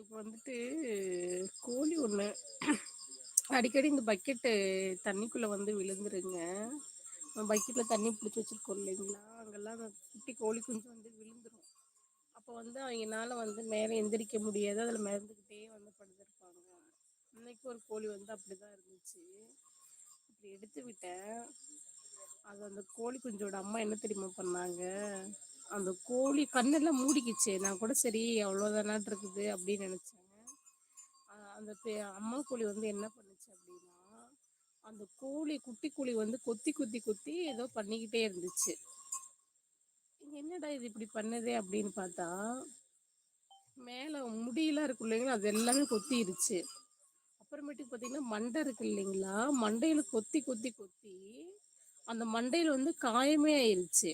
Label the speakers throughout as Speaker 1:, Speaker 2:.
Speaker 1: இன்னைக்கு வந்துட்டு கோழி ஒன்று அடிக்கடி இந்த பக்கெட்டு தண்ணிக்குள்ளே வந்து விழுந்துருங்க. பக்கெட்டில் தண்ணி பிடிச்சி வச்சுருக்கோம் இல்லைங்களா, அங்கெல்லாம் அந்த குட்டி கோழி குஞ்சு வந்து விழுந்துரும். அப்போ வந்து அவங்கனால வந்து மேலே எந்திரிக்க முடியாது, அதில் மிதந்துக்கிட்டே வந்து படுத்திருப்பாங்க. இன்னைக்கு ஒரு கோழி வந்து அப்படி தான் இருந்துச்சு. அப்படி எடுத்து விட்டேன். அது அந்த கோழி குஞ்சோட அம்மா என்ன தெரியுமா பண்ணாங்க, அந்த கோழி கண்ணெல்லாம் மூடிக்கிச்சு. நான் கூட சரி அவ்வளோதானாட்டு இருக்குது அப்படின்னு நினச்சேன். அந்த அம்மா கோழி வந்து என்ன பண்ணுச்சு அப்படின்னா, அந்த கோழி குட்டி கோழி வந்து கொத்தி கொத்தி கொத்தி ஏதோ பண்ணிக்கிட்டே இருந்துச்சு. என்னடா இது இப்படி பண்ணுதே அப்படின்னு பார்த்தா, மேலே முடியெல்லாம் இருக்கு இல்லைங்களா, அது எல்லாமே கொத்திருச்சு. அப்புறமேட்டுக்கு பார்த்தீங்கன்னா மண்டை இருக்கு இல்லைங்களா, மண்டையில் கொத்தி கொத்தி கொத்தி அந்த மண்டையில் வந்து காயமே ஆயிருச்சு.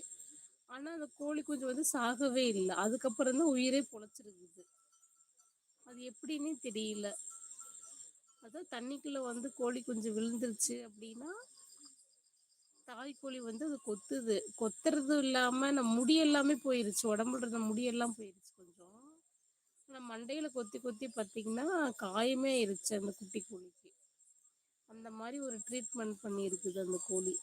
Speaker 1: ஆனால் அந்த கோழி குஞ்சு வந்து சாகவே இல்லை. அதுக்கப்புறம் தான் உயிரே பொழைச்சிருக்குது. அது எப்படின்னே தெரியல. அதான் தண்ணிக்குள்ளே வந்து கோழி குஞ்சு விழுந்துருச்சு அப்படின்னா, தாய்க்கோழி வந்து அது கொத்துது. கொத்துறது இல்லாமல் நம்ம முடி எல்லாமே போயிருச்சு, உடம்புல இருந்த முடியெல்லாம் போயிருச்சு கொஞ்சம். ஆனால் மண்டையில் கொத்தி கொத்தி பார்த்தீங்கன்னா காயமே ஆயிருச்சு அந்த குட்டி கோழிக்கு. அந்த மாதிரி ஒரு ட்ரீட்மெண்ட் பண்ணியிருக்குது அந்த கோழி.